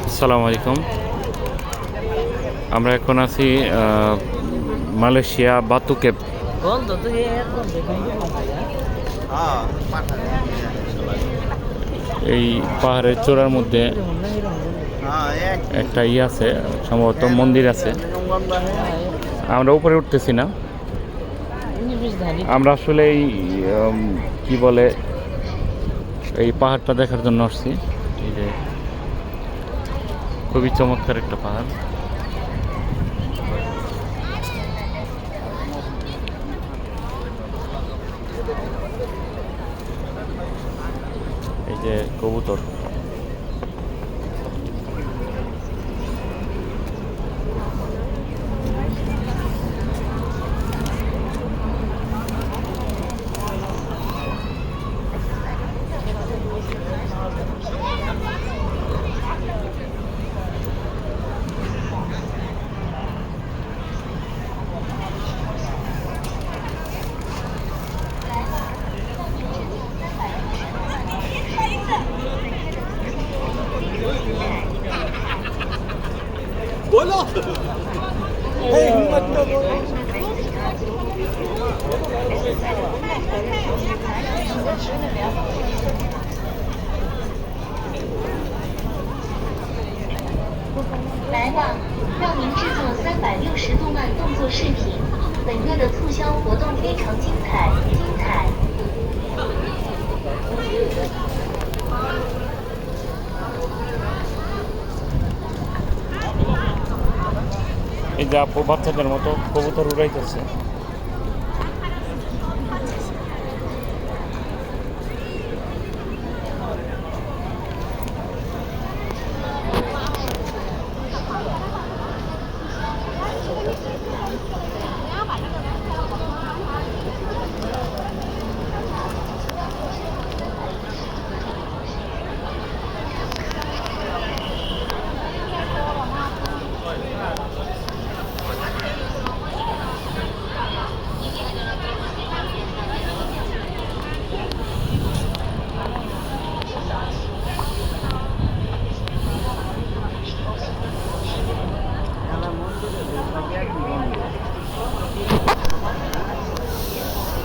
আসসালামু আলাইকুম। আমরা এখন আছি মালয়েশিয়া বাতু কেপ। এই পাহাড়ের চূড়ার মধ্যে একটা আছে, সম্ভবত মন্দির আছে। আমরা উপরে উঠতেছি না, আমরা আসলে এই কি বলে এই পাহাড়টা দেখার জন্য আসছি। এই যে খুবই চমৎকার একটা পাহাড়। এই যে কবুতর, बोलो हे हिम्मत में बोलो 来吧，让您制作360度慢动作视频。本月的促销活动非常精彩，精彩！ এই যে আপু বাচ্চাদের মতো কবুতর উড়াইতেছে।